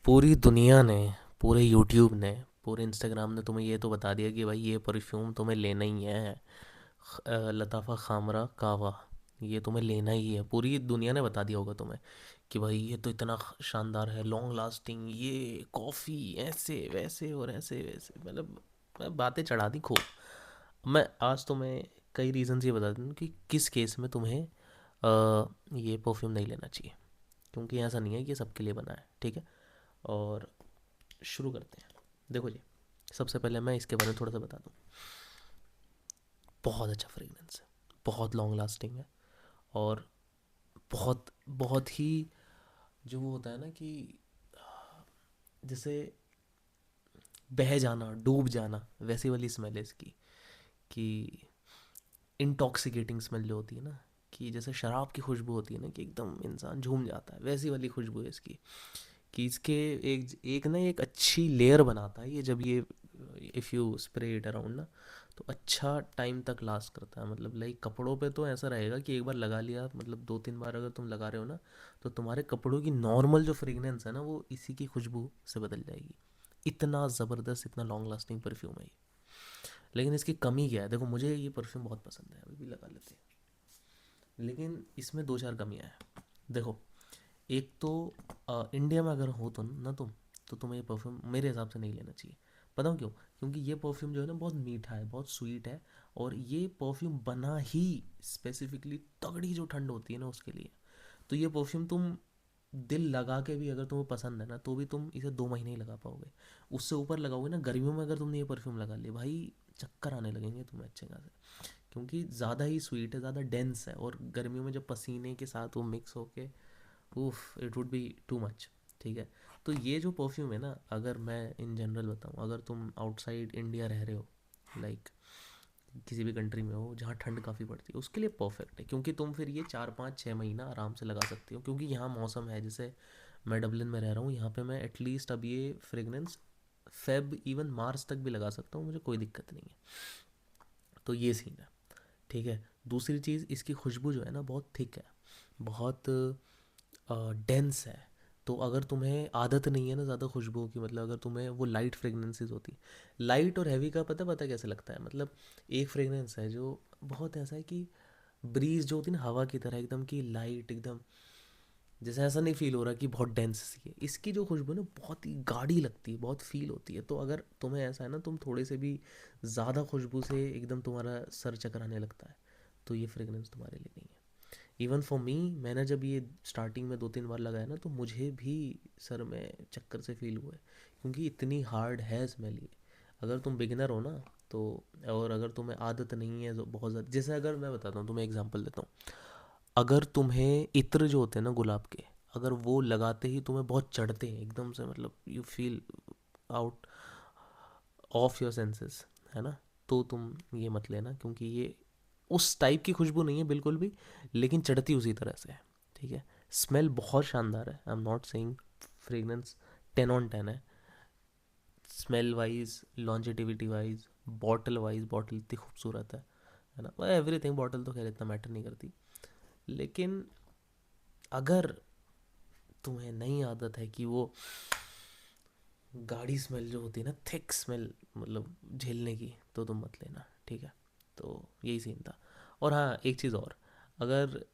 पूरी दुनिया ने, पूरे यूट्यूब ने, पूरे इंस्टाग्राम ने तुम्हें ये तो बता दिया कि भाई ये परफ्यूम तुम्हें लेना ही है। लताफ़ा खामरा कावा, ये तुम्हें लेना ही है। पूरी दुनिया ने बता दिया होगा तुम्हें कि भाई ये तो इतना शानदार है, लॉन्ग लास्टिंग, ये कॉफ़ी ऐसे वैसे और ऐसे वैसे, मतलब मैं बातें चढ़ा दी खूब। मैं आज तुम्हें कई रीज़न्स ये बता दूँ कि किस केस में तुम्हें ये परफ्यूम नहीं लेना चाहिए, क्योंकि ऐसा नहीं है कि ये सबके लिए बना है, ठीक है। और शुरू करते हैं। देखो जी, सबसे पहले मैं इसके बारे में थोड़ा सा बता दूँ। बहुत अच्छा फ्रेगनेंस है, बहुत लॉन्ग लास्टिंग है, और बहुत बहुत ही, जो वो होता है ना कि जैसे बह जाना, डूब जाना, वैसी वाली स्मेल है इसकी। कि इंटॉक्सिकेटिंग स्मेल जो होती है ना, कि जैसे शराब की खुशबू होती है ना, कि एकदम इंसान झूम जाता है, वैसी वाली खुशबू है इसकी। कि इसके एक एक ना एक अच्छी लेयर बनाता है ये, जब ये if you spray it around ना, तो अच्छा टाइम तक लास्ट करता है। मतलब लाइक कपड़ों पे तो ऐसा रहेगा कि एक बार लगा लिया, मतलब 2-3 बार अगर तुम लगा रहे हो ना, तो तुम्हारे कपड़ों की नॉर्मल जो फ्रेगनेंस है ना, वो इसी की खुशबू से बदल जाएगी। इतना ज़बरदस्त, इतना लॉन्ग लास्टिंग परफ्यूम है ये। लेकिन इसकी कमी क्या है? देखो, मुझे ये परफ्यूम बहुत पसंद है, अभी भी लगा लेते हैं, लेकिन इसमें दो चार कमियाँ हैं। देखो, एक तो इंडिया में अगर हो तो ना तुम, तो तुम्हें ये परफ्यूम मेरे हिसाब से नहीं लेना चाहिए। बताऊँ क्यों? क्योंकि ये परफ्यूम जो है ना, बहुत मीठा है, बहुत स्वीट है। और ये परफ्यूम बना ही स्पेसिफिकली तगड़ी जो ठंड होती है ना उसके लिए। तो ये परफ्यूम तुम दिल लगा के भी, अगर तुम्हें पसंद है ना, तो भी तुम इसे 2 महीने ही लगा पाओगे। उससे ऊपर लगाओगे ना, गर्मियों में अगर तुमने ये परफ्यूम लगा लिया भाई, चक्कर आने लगेंगे तुम्हें अच्छे खासे। क्योंकि ज़्यादा ही स्वीट है, ज़्यादा डेंस है, और गर्मियों में जब पसीने के साथ वो मिक्स होके, उफ, it would be too much. ठीक है। तो ये जो परफ्यूम है ना, अगर मैं इन जनरल बताऊँ, अगर तुम आउटसाइड इंडिया रह रहे हो, लाइक किसी भी कंट्री में हो जहाँ ठंड काफ़ी पड़ती है, उसके लिए परफेक्ट है। क्योंकि तुम फिर ये 4-5-6 महीना आराम से लगा सकती हो, क्योंकि यहाँ मौसम है, जैसे मैं डबलिन में रह रहा हूँ, यहाँ पे मैं एटलीस्ट अब ये फ्रेगनेंस फेब इवन मार्च तक भी लगा सकता हूँ, मुझे कोई दिक्कत नहीं है। तो ये सीन है, ठीक है। दूसरी चीज़, इसकी खुशबू जो है ना, बहुत थिक है, बहुत डेंस है। तो अगर तुम्हें आदत नहीं है ना ज़्यादा खुशबू की, मतलब अगर तुम्हें वो लाइट फ्रेगनेंसेस होती, लाइट और हैवी का पता पता कैसे लगता है, मतलब एक फ्रेगनेंस है जो बहुत ऐसा है कि ब्रीज जो होती है ना, हवा की तरह एकदम की लाइट, एकदम जैसे ऐसा नहीं फील हो रहा कि बहुत डेंस सी है। इसकी जो खुशबू है ना, बहुत ही गाढ़ी लगती है, बहुत फील होती है। तो अगर तुम्हें ऐसा है ना, तुम थोड़े से भी ज़्यादा खुशबू से एकदम तुम्हारा सर चकराने लगता है, तो ये फ्रेगनेंस तुम्हारे लिए नहीं है। इवन फॉर मी, मैंने जब ये स्टार्टिंग में 2-3 बार लगाया ना, तो मुझे भी सर में चक्कर से फील हुआ है, क्योंकि इतनी हार्ड है स्मेल ये। अगर तुम बिगिनर हो ना, तो और अगर तुम्हें आदत नहीं है बहुत ज़्यादा, जैसे अगर मैं बताता हूँ तुम्हें, एग्जांपल देता हूँ। अगर तुम्हें इत्र जो होते हैं ना गुलाब के, अगर वो लगाते ही तुम्हें बहुत चढ़ते हैं एकदम से, मतलब you feel out of your senses, है ना, तो तुम ये मत लेना, क्योंकि ये उस टाइप की खुशबू नहीं है बिल्कुल भी, लेकिन चढ़ती उसी तरह से है। ठीक है। स्मेल बहुत शानदार है, I am not saying fragrance 10 on 10 है। Smell wise, longevity wise, bottle wise, bottle इतनी खूबसूरत है ना, एवरीथिंग। बॉटल तो खैर इतना मैटर नहीं करती, लेकिन अगर तुम्हें नहीं आदत है कि वो गाढ़ी स्मेल जो होती है ना, थिक स्मेल, मतलब झेलने की, तो तुम मत लेना, ठीक है। तो यही सीन था। और हाँ, एक चीज़ और, अगर